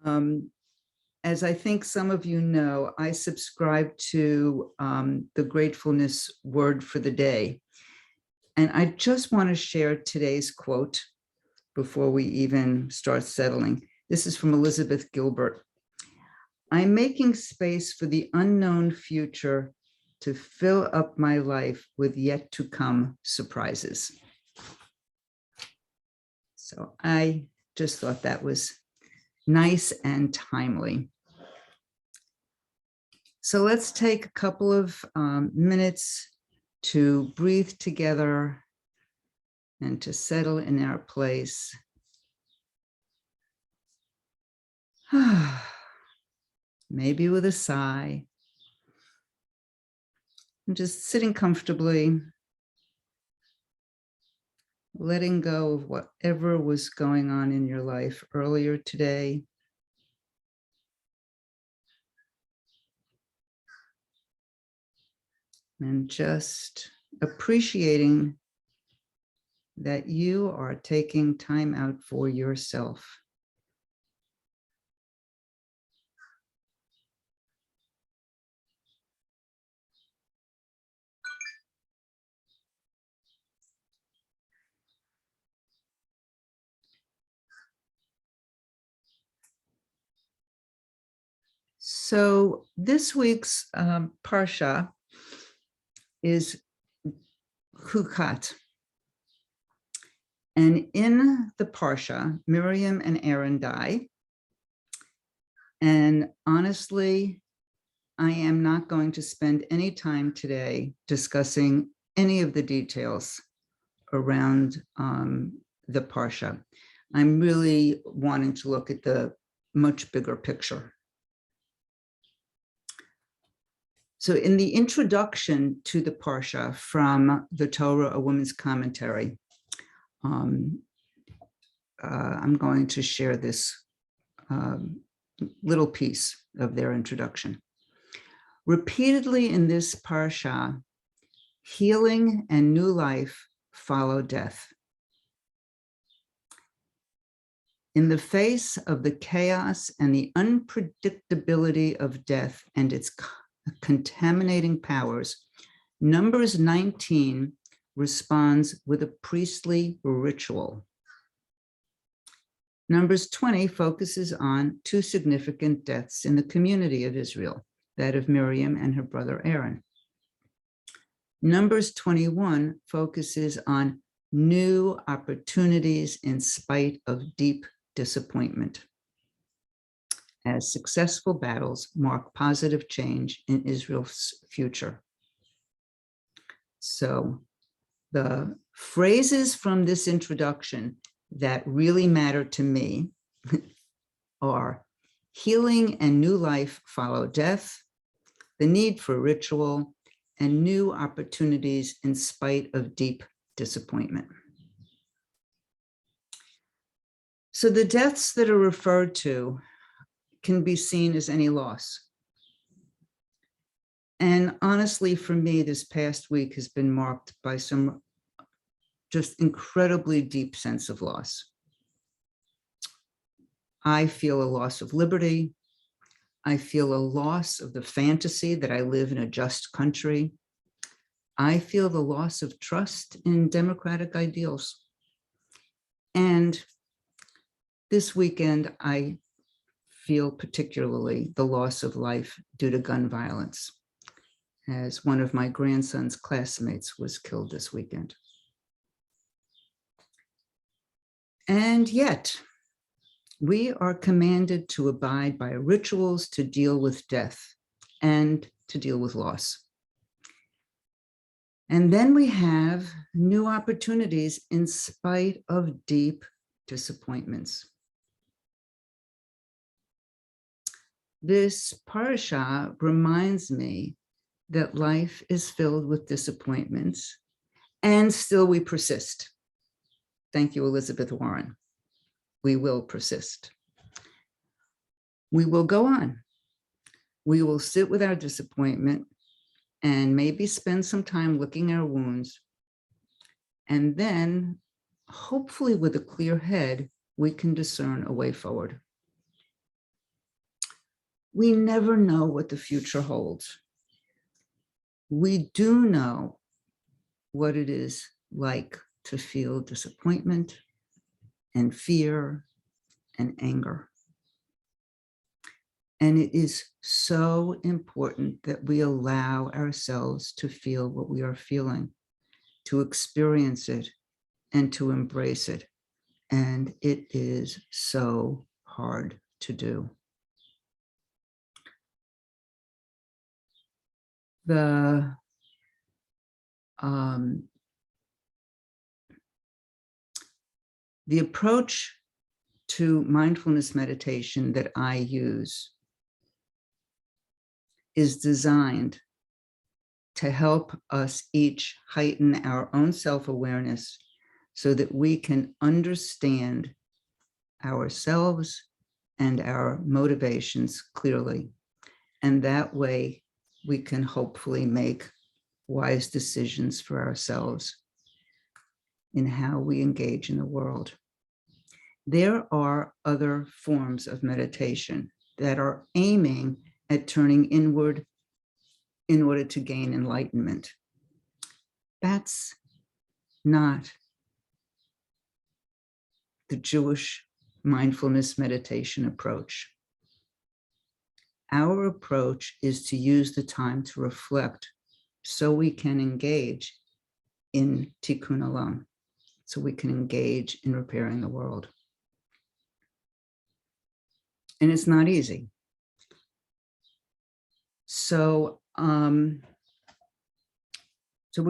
Um, as I think some of you know, I subscribe to the gratefulness word for the day. And I just want to share today's quote before we even start settling. This is from Elizabeth Gilbert. I'm making space for the unknown future to fill up my life with yet to come surprises. So I just thought that was nice and timely. So let's take a couple of minutes to breathe together and to settle in our place. Maybe with a sigh. And just sitting comfortably, letting go of whatever was going on in your life earlier today. And just appreciating that you are taking time out for yourself. So this week's Parsha is Hukat. And in the Parsha, Miriam and Aaron die. And honestly, I am not going to spend any time today discussing any of the details around the Parsha. I'm really wanting to look at the much bigger picture. So in the introduction to the Parsha from the Torah, a Woman's Commentary, I'm going to share this little piece of their introduction. Repeatedly in this Parsha, healing and new life follow death. In the face of the chaos and the unpredictability of death and its contaminating powers, Numbers 19 responds with a priestly ritual. Numbers 20 focuses on two significant deaths in the community of Israel, that of Miriam and her brother Aaron. Numbers 21 focuses on new opportunities in spite of deep disappointment, as successful battles mark positive change in Israel's future. So the phrases from this introduction that really matter to me are healing and new life follow death, the need for ritual, and new opportunities in spite of deep disappointment. So the deaths that are referred to can be seen as any loss. And honestly, for me, this past week has been marked by some just incredibly deep sense of loss. I feel a loss of liberty. I feel a loss of the fantasy that I live in a just country. I feel the loss of trust in democratic ideals. And this weekend, I feel particularly the loss of life due to gun violence, as one of my grandson's classmates was killed this weekend. And yet, we are commanded to abide by rituals to deal with death and to deal with loss. And then we have new opportunities in spite of deep disappointments. This parsha reminds me that life is filled with disappointments, and still we persist. Thank you, Elizabeth Warren. We will persist. We will go on. We will sit with our disappointment and maybe spend some time licking our wounds. And then, hopefully with a clear head, we can discern a way forward. We never know what the future holds. We do know what it is like to feel disappointment and fear and anger. And it is so important that we allow ourselves to feel what we are feeling, to experience it, and to embrace it. And it is so hard to do. The approach to mindfulness meditation that I use is designed to help us each heighten our own self-awareness so that we can understand ourselves and our motivations clearly. And that way we can hopefully make wise decisions for ourselves in how we engage in the world. There are other forms of meditation that are aiming at turning inward in order to gain enlightenment. That's not the Jewish mindfulness meditation approach. Our approach is to use the time to reflect so we can engage in tikkun olam, so we can engage in repairing the world. And it's not easy. So we're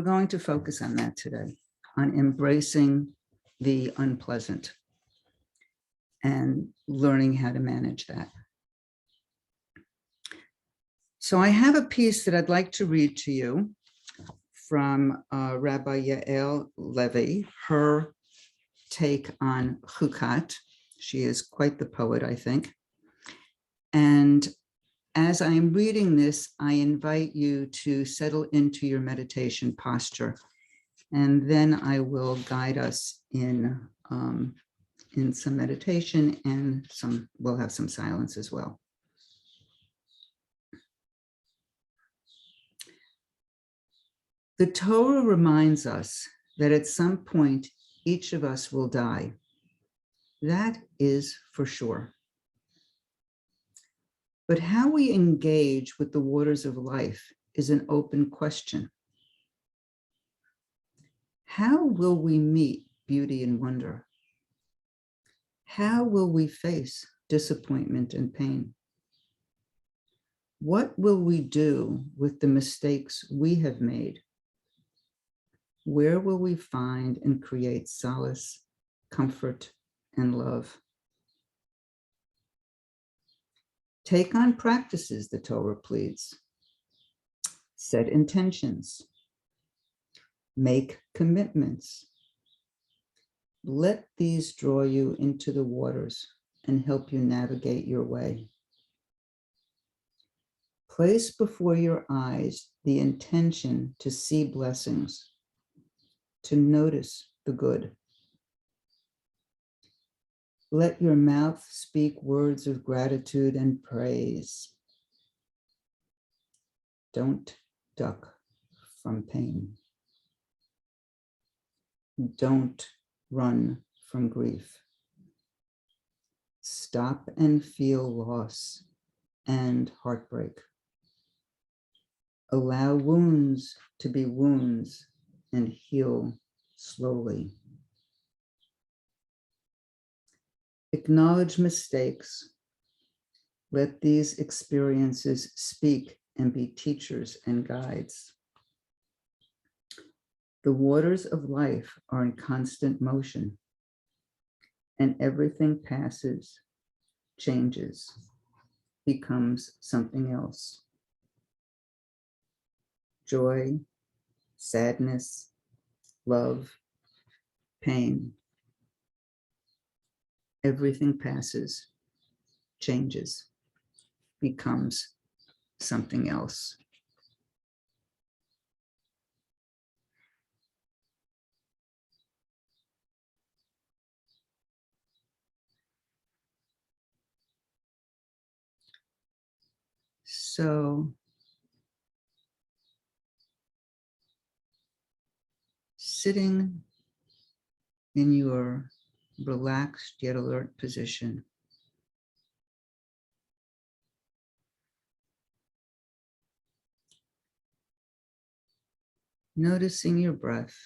going to focus on that today, on embracing the unpleasant and learning how to manage that. So I have a piece that I'd like to read to you from Rabbi Yael Levy, her take on Chukat. She is quite the poet, I think. And as I'm reading this, I invite you to settle into your meditation posture, and then I will guide us in some meditation, and we'll have some silence as well. The Torah reminds us that at some point, each of us will die. That is for sure. But how we engage with the waters of life is an open question. How will we meet beauty and wonder? How will we face disappointment and pain? What will we do with the mistakes we have made? Where will we find and create solace, comfort, and love? Take on practices, the Torah pleads. Set intentions. Make commitments. Let these draw you into the waters and help you navigate your way. Place before your eyes the intention to see blessings, to notice the good. Let your mouth speak words of gratitude and praise. Don't duck from pain. Don't run from grief. Stop and feel loss and heartbreak. Allow wounds to be wounds and heal slowly. Acknowledge mistakes. Let these experiences speak and be teachers and guides. The waters of life are in constant motion, and everything passes, changes, becomes something else. Joy, sadness, love, pain. Everything passes, changes, becomes something else. So sitting in your relaxed yet alert position, noticing your breath,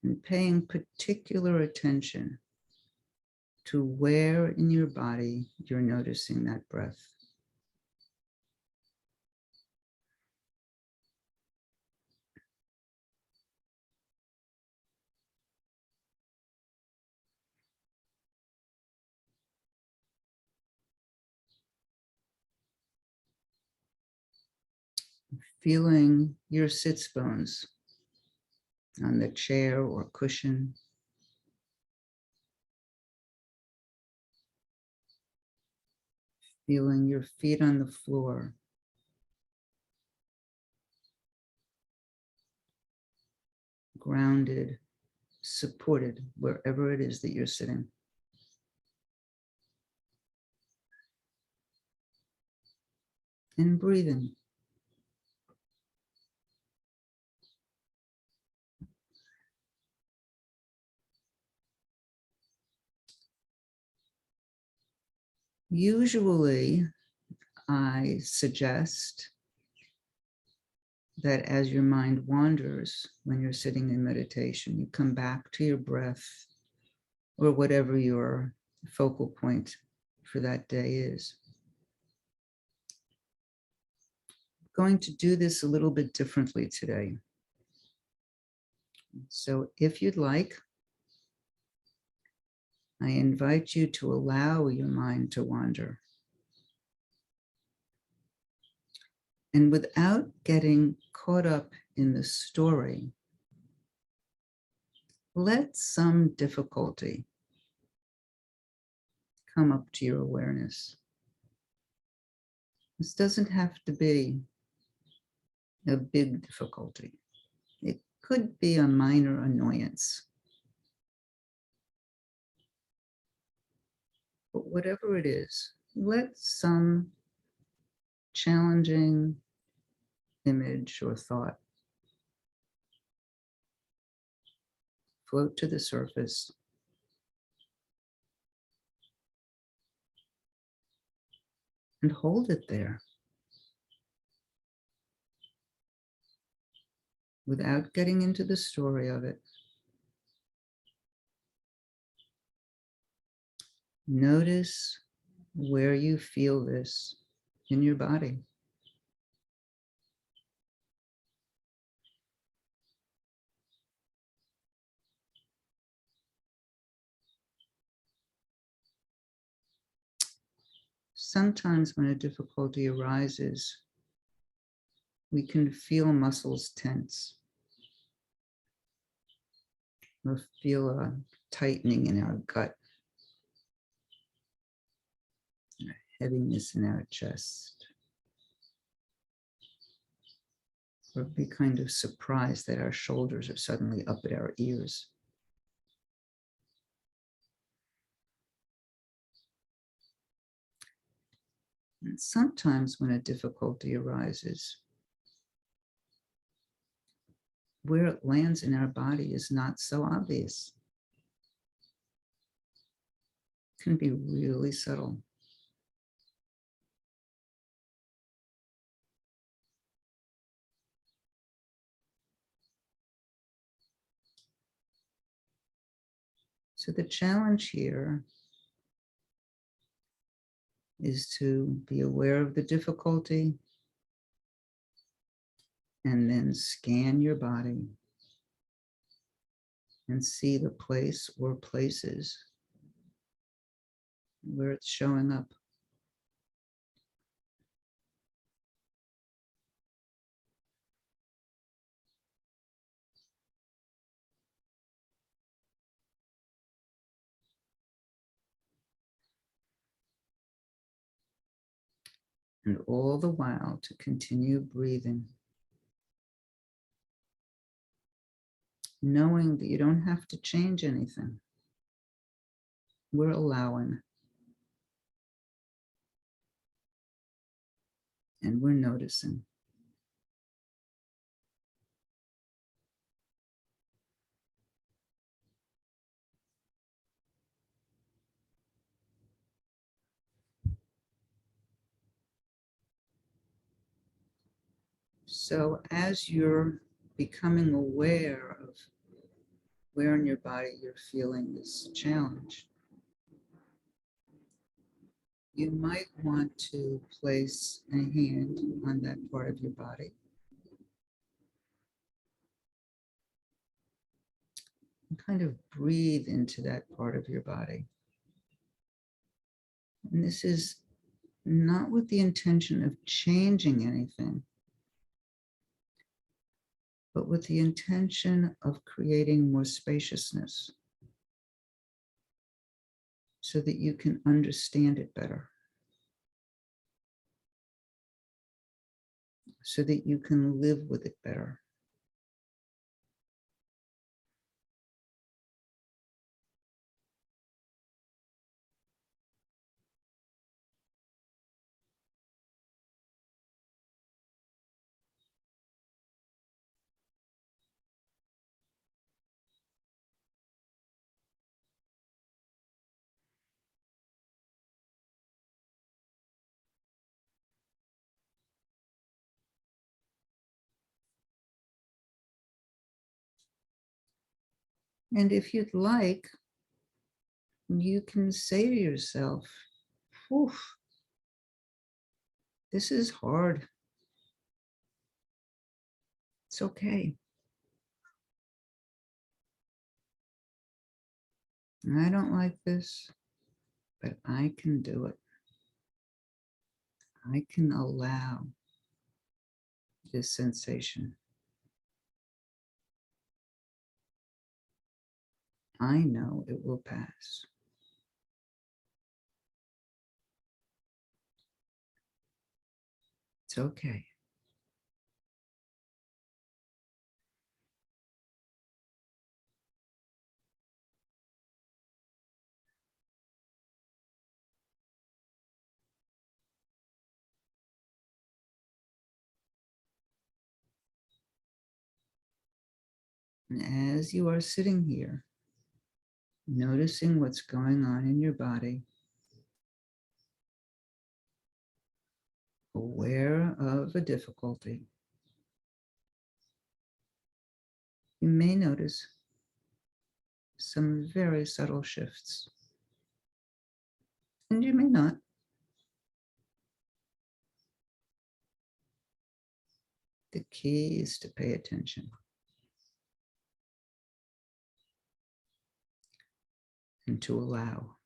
and paying particular attention to where in your body you're noticing that breath. Feeling your sits bones on the chair or cushion. Feeling your feet on the floor. Grounded, supported wherever it is that you're sitting. And breathing. Usually, I suggest that as your mind wanders when you're sitting in meditation, you come back to your breath or whatever your focal point for that day is. I'm going to do this a little bit differently today. So if you'd like, I invite you to allow your mind to wander. And without getting caught up in the story, let some difficulty come up to your awareness. This doesn't have to be a big difficulty. It could be a minor annoyance. But whatever it is, let some challenging image or thought float to the surface. And hold it there without getting into the story of it. Notice where you feel this in your body. Sometimes when a difficulty arises, we can feel muscles tense or feel a tightening in our gut, a heaviness in our chest, or be kind of surprised that our shoulders are suddenly up at our ears. And sometimes when a difficulty arises, where it lands in our body is not so obvious. It can be really subtle. So the challenge here is to be aware of the difficulty and then scan your body and see the place or places where it's showing up. And all the while to continue breathing, knowing that you don't have to change anything. We're allowing. and we're noticing. So as you're becoming aware of where in your body you're feeling this challenge, you might want to place a hand on that part of your body and kind of breathe into that part of your body. And this is not with the intention of changing anything, but with the intention of creating more spaciousness so that you can understand it better, so that you can live with it better. And if you'd like, you can say to yourself, "Oof, this is hard. It's okay. I don't like this, but I can do it. I can allow this sensation. I know it will pass. It's okay." And as you are sitting here, noticing what's going on in your body, aware of a difficulty, you may notice some very subtle shifts. And you may not. The key is to pay attention and to allow.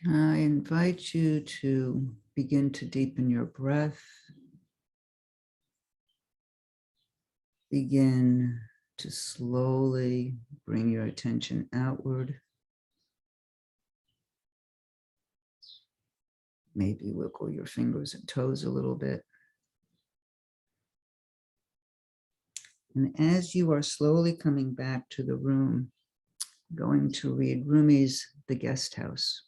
I invite you to begin to deepen your breath. Begin to slowly bring your attention outward. Maybe wiggle your fingers and toes a little bit. And as you are slowly coming back to the room, going to read Rumi's The Guest House.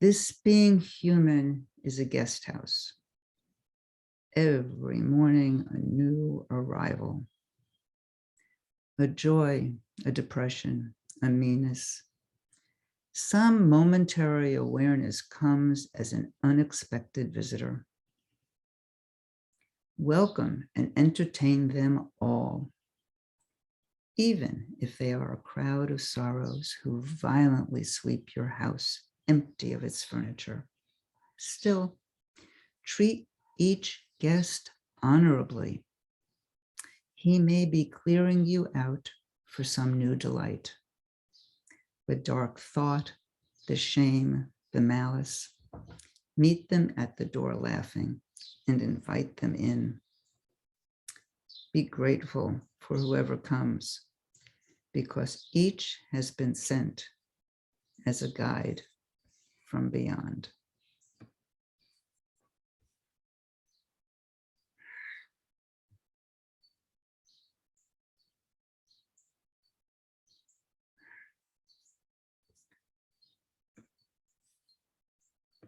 This being human is a guest house. Every morning, a new arrival. A joy, a depression, a meanness. Some momentary awareness comes as an unexpected visitor. Welcome and entertain them all, even if they are a crowd of sorrows who violently sweep your house empty of its furniture. Still, treat each guest honorably. He may be clearing you out for some new delight. The dark thought, the shame, the malice. Meet them at the door laughing and invite them in. Be grateful for whoever comes, because each has been sent as a guide from beyond.